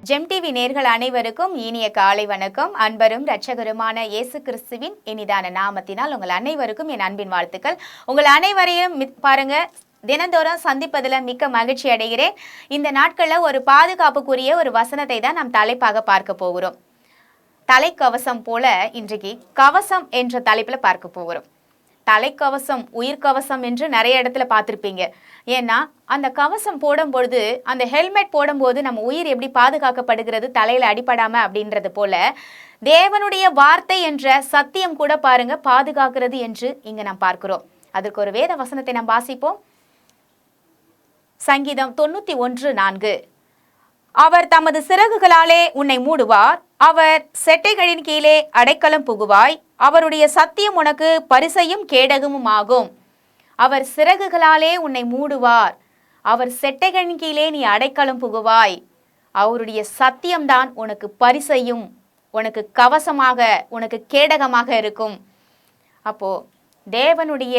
GeM TV நேர்கள் அனைவருக்கும் இனிய காலை வணக்கம். அன்பரும் இரட்சகருமான இயேசு கிறிஸ்துவின் இனிதான நாமத்தினால் உங்கள் அனைவருக்கும் என் அன்பின் வாழ்த்துக்கள். உங்கள் அனைவரையும் பாருங்க தினந்தோறும் சந்திப்பதில் மிக்க மகிழ்ச்சி அடைகிறேன். இந்த நாட்களில் ஒரு பாதுகாப்புக்குரிய ஒரு வசனத்தை தான் நாம் தலைப்பாக பார்க்க போகிறோம். தலைக்கவசம் போல இன்றைக்கு கவசம் என்ற தலைப்பில் பார்க்க போகிறோம். தலைக்கவசம் உயிர்கவசம் என்று நிறைய இடத்துல பார்த்துருப்பீங்க. ஏன்னா அந்த கவசம் போடும் பொழுது, அந்த ஹெல்மெட் போடும்போது நம்ம உயிர் எப்படி பாதுகாக்கப்படுகிறது, தலையில அடிபடாம அப்படின்றது போல தேவனுடைய வார்த்தை என்ற சத்தியம் கூட பாருங்க பாதுகாக்கிறது என்று இங்க நாம் பார்க்கிறோம். அதற்கு ஒரு வேத வசனத்தை நாம் வாசிப்போம். சங்கீதம் 91:4. அவர் தமது சிறகுகளாலே உன்னை மூடுவார், அவர் செட்டைகளின் கீழே அடைக்கலம் புகுவாய், அவருடைய சத்தியம் உனக்கு பரிசையும் கேடகமும் ஆகும். அவர் சிறகுகளாலே உன்னை மூடுவார், அவர் செட்டைகளின் கீழே நீ அடைக்கலம் புகுவாய், அவருடைய சத்தியம்தான் உனக்கு பரிசையும் உனக்கு கவசமாக உனக்கு கேடகமாக இருக்கும். அப்போ தேவனுடைய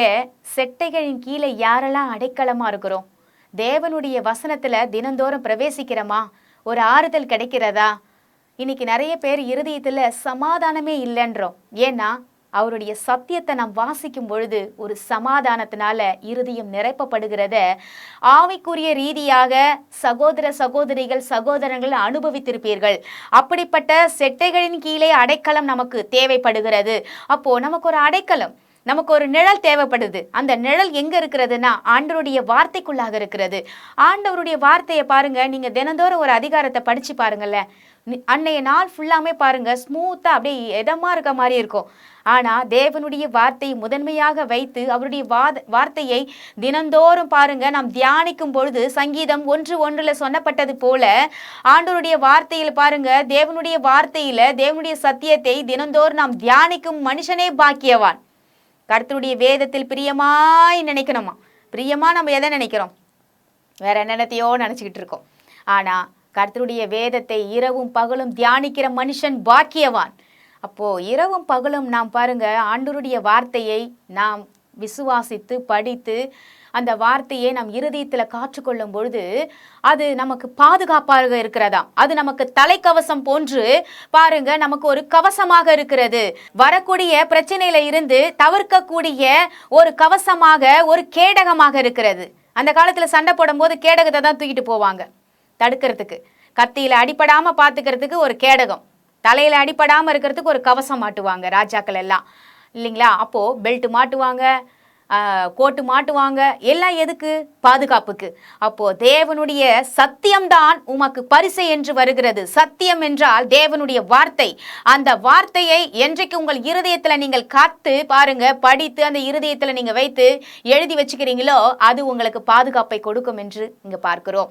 செட்டைகளின் கீழே யாரெல்லாம் அடைக்கலமா இருக்கிறோம்? தேவனுடைய வசனத்துல தினந்தோறும் பிரவேசிக்கிறோமா? ஒரு ஆறுதல் கிடைக்கிறதா? இன்னைக்கு நிறைய பேர் இருதயத்துல சமாதானமே இல்லைன்றோம். ஏன்னா அவருடைய சத்தியத்தை நாம் வாசிக்கும் பொழுது ஒரு சமாதானத்தினால இருதயம் நிரப்பப்படுகிறத ஆவிக்குரிய ரீதியாக சகோதர சகோதரிகள் சகோதரர்கள் அனுபவித்திருப்பீர்கள். அப்படிப்பட்ட செட்டைகளின் கீழே அடைக்கலம் நமக்கு தேவைப்படுகிறது. அப்போ நமக்கு ஒரு அடைக்கலம், நமக்கு ஒரு நிழல் தேவைப்படுது. அந்த நிழல் எங்க இருக்கிறதுனா ஆண்டவருடைய வார்த்தைக்குள்ளாக இருக்கிறது. ஆண்டவருடைய வார்த்தையை பாருங்க, நீங்க தினந்தோறும் ஒரு அதிகாரத்தை படிச்சு பாருங்கல்ல, அன்னைய நாள் ஃபுல்லாமே பாருங்க ஸ்மூத்தா அப்படியே இதமா இருக்க மாதிரி இருக்கும். ஆனா தேவனுடைய வார்த்தையை முதன்மையாக வைத்து அவருடைய வார்த்தையை தினந்தோறும் பாருங்க நாம் தியானிக்கும் பொழுது, சங்கீதம் 1:1 சொன்னப்பட்டது போல ஆண்டவருடைய வார்த்தையில் பாருங்க, தேவனுடைய வார்த்தையில தேவனுடைய சத்தியத்தை தினந்தோறும் நாம் தியானிக்கும் மனுஷனே பாக்கியவான். கர்த்தருடைய வேதத்தில் பிரியமாய் நினைக்கணுமா? பிரியமா நம்ம எதை நினைக்கிறோம்? வேற என்னத்தையோ நினைச்சுக்கிட்டு இருக்கோம். ஆனா கர்த்தருடைய வேதத்தை இரவும் பகலும் தியானிக்கிற மனுஷன் பாக்கியவான். அப்போ இரவும் பகலும் நாம் பாருங்க ஆண்டவருடைய வார்த்தையை நாம் விசுவாசித்து படித்து அந்த வார்த்தையை நம் இருதயத்தில் காற்றுக்கொள்ளும் பொழுது அது நமக்கு பாதுகாப்பாக இருக்கிறதா, அது நமக்கு தலைக்கவசம் போன்று பாருங்க நமக்கு ஒரு கவசமாக இருக்கிறது. வரக்கூடிய பிரச்சனையில இருந்து தவிர்க்கக்கூடிய ஒரு கவசமாக ஒரு கேடகமாக இருக்கிறது. அந்த காலத்துல சண்டை போடும் போது கேடகத்தை தான் தூக்கிட்டு போவாங்க தடுக்கிறதுக்கு. கத்தியில அடிப்படாம பாத்துக்கிறதுக்கு ஒரு கேடகம், தலையில அடிப்படாம இருக்கிறதுக்கு ஒரு கவசம் மாட்டுவாங்க ராஜாக்கள் எல்லாம், இல்லைங்களா? அப்போ பெல்ட் மாட்டுவாங்க, கோட்டு மாட்டுவாங்க, எல்லாம் எதுக்கு? பாதுகாப்புக்கு. அப்போ தேவனுடைய சத்தியம்தான் உமக்கு பரிசை என்று வருகிறது. சத்தியம் என்றால் தேவனுடைய வார்த்தை. அந்த வார்த்தையை என்றைக்கு உங்கள் இருதயத்துல நீங்கள் காத்து பாருங்க, படித்து அந்த இருதயத்துல நீங்க வைத்து எழுதி வச்சுக்கிறீங்களோ அது உங்களுக்கு பாதுகாப்பை கொடுக்கும் என்று இங்க பார்க்கிறோம்.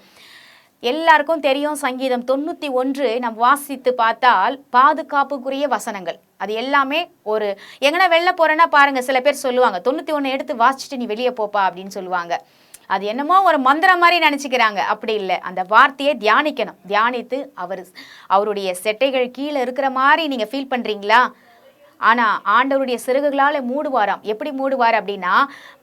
எல்லாருக்கும் தெரியும், சங்கீதம் 91 நாம் வாசித்து பார்த்தால் பாதுகாப்புக்குரிய வசனங்கள். அது எல்லாமே ஒரு எங்கன்னா வெளில போறேன்னா பாருங்க, சில பேர் சொல்லுவாங்க 91 எடுத்து வாசிச்சுட்டு நீ வெளியே போப்பா அப்படின்னு சொல்லுவாங்க. அது என்னமோ ஒரு மந்திரம் மாதிரி நினைச்சுக்கிறாங்க. அப்படி இல்லை, அந்த வார்த்தையை தியானிக்கணும். தியானித்து அவருடைய செட்டைகள் கீழே இருக்கிற மாதிரி நீங்க ஃபீல் பண்றீங்களா? ஆனா ஆண்டவருடைய சிறகுகளால மூடுவாராம். எப்படி மூடுவார் அப்படின்னா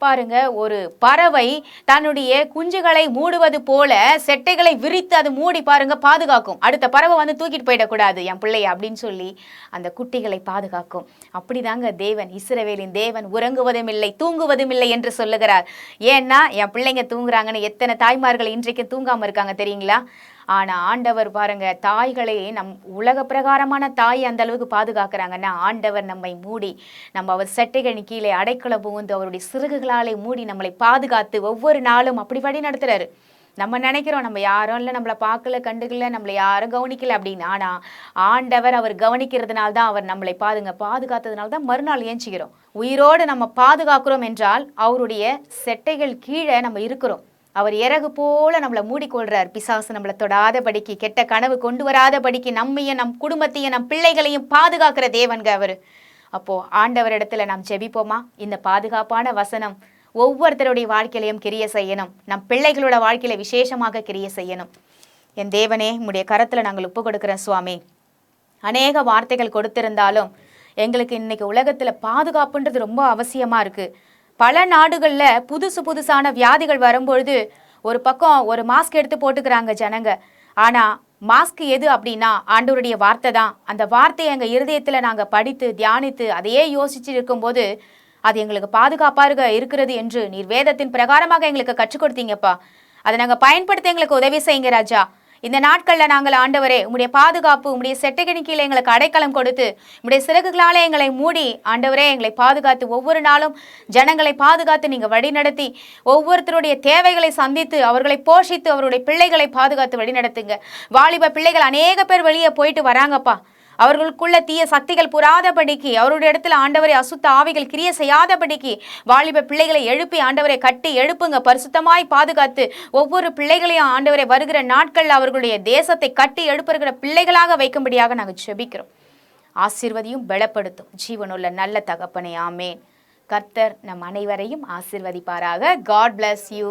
பாருங்க, ஒரு பறவை தன்னுடைய குஞ்சுகளை மூடுவது போல செட்டைகளை விரித்து அது மூடி பாருங்க பாதுகாக்கும். அடுத்த பறவை வந்து தூக்கிட்டு போயிடக்கூடாது என் பிள்ளைய அப்படின்னு சொல்லி அந்த குட்டிகளை பாதுகாக்கும். அப்படிதாங்க தேவன், இஸ்ரவேலின் தேவன் உறங்குவதும் இல்லை தூங்குவதும் இல்லை என்று சொல்லுகிறார். ஏன்னா என் பிள்ளைங்க தூங்குறாங்கன்னு எத்தனை தாய்மார்கள் இன்றைக்கு தூங்காம இருக்காங்க தெரியுங்களா? ஆனா ஆண்டவர் பாருங்க, தாய்களே நம் உலக பிரகாரமான தாய் அந்த அளவுக்கு பாதுகாக்கிறாங்கன்னா ஆண்டவர் நம்மை மூடி நம்ம அவர் செட்டைகளின் கீழே அடைக்கலம் புகுந்து அவருடைய சிறகுகளாலே மூடி நம்மளை பாதுகாத்து ஒவ்வொரு நாளும் அப்படி வழி நடத்துறாரு. நம்ம நினைக்கிறோம் நம்ம யாரும் இல்லை, நம்மளை பார்க்கல கண்டுக்கல, நம்மளை யாரும் கவனிக்கல அப்படின்னு. ஆனா ஆண்டவர் அவர் கவனிக்கிறதுனால தான், அவர் நம்மளை பாதுகாத்ததுனால தான் மறுநாள் ஏஞ்சிக்கிறோம். உயிரோடு நம்ம பாதுகாக்கிறோம் என்றால் அவருடைய செட்டைகள் கீழே நம்ம இருக்கிறோம். அவர் இறகு போல நம்மளை மூடிக்கொள்றார். பிசாசு நம்மளை தொடாதபடிக்கு, கெட்ட கனவு கொண்டு வராதபடிக்கு நம்மையும் நம் குடும்பத்தையும் நம் பிள்ளைகளையும் பாதுகாக்கிற தேவன்க அவர். அப்போ ஆண்டவர் இடத்துல நாம் ஜெபிப்போமா? இந்த பாதுகாப்பான வசனம் ஒவ்வொருத்தருடைய வாழ்க்கையிலையும் கிரிய செய்யணும். நம் பிள்ளைகளோட வாழ்க்கையில விசேஷமாக கிரிய செய்யணும். என் தேவனே, உம்முடைய கரத்துல நாங்கள் ஒப்பு கொடுக்கிறோம் சுவாமி. அநேக வார்த்தைகள் கொடுத்திருந்தாலும் எங்களுக்கு இன்னைக்கு உலகத்துல பாதுகாப்புன்றது ரொம்ப அவசியமா இருக்கு. பல நாடுகளில் புதுசான வியாதிகள் வரும்பொழுது ஒரு பக்கம் ஒரு மாஸ்க் எடுத்து போட்டுக்கிறாங்க ஜனங்க. ஆனால் மாஸ்க் எது அப்படின்னா ஆண்டவருடைய வார்த்தை தான். அந்த வார்த்தையை எங்கள் இருதயத்தில் நாங்கள் படித்து தியானித்து அதையே யோசிச்சு இருக்கும்போது அது எங்களுக்கு பாதுகாப்பாக இருக்கிறது என்று நீர் வேதத்தின் பிரகாரமாக எங்களுக்கு கற்றுக் கொடுத்தீங்கப்பா. அதை நாங்கள் பயன்படுத்த எங்களுக்கு உதவி செய்யுங்க ராஜா. இந்த நாட்களில் நாங்கள் ஆண்டவரே உம்முடைய பாதுகாப்பு, உம்முடைய செட்டைகளின் கீழே எங்களுக்கு அடைக்கலம் கொடுத்து உம்முடைய சிறகுகளாலே எங்களை மூடி ஆண்டவரே எங்களை பாதுகாத்து ஒவ்வொரு நாளும் ஜனங்களை பாதுகாத்து நீங்கள் வழிநடத்தி ஒவ்வொருத்தருடைய தேவைகளை சந்தித்து அவர்களை போஷித்து அவருடைய பிள்ளைகளை பாதுகாத்து வழிநடத்துங்க. வாலிப பிள்ளைகள் அநேக பேர் வெளியே போயிட்டு வராங்கப்பா. அவர்களுக்குள்ள தீய சக்திகள் புறாதபடிக்கு, அவருடைய இடத்துல ஆண்டவரை அசுத்த ஆவிகள் கிரிய செய்யாதபடிக்கு வாலிப பிள்ளைகளை எழுப்பி ஆண்டவரை கட்டி எழுப்புங்க. பரிசுத்தமாய் பாதுகாத்து ஒவ்வொரு பிள்ளைகளையும் ஆண்டவரை வருகிற நாட்களில் அவர்களுடைய தேசத்தை கட்டி எழுப்புகிற பிள்ளைகளாக வைக்கும்படியாக நாங்கள் செபிக்கிறோம். ஆசீர்வதியும் பலப்படுத்தும் ஜீவனுள்ள நல்ல தகப்பனே, ஆமேன். கர்த்தர் நம் அனைவரையும் ஆசீர்வதிப்பாராக. God bless you.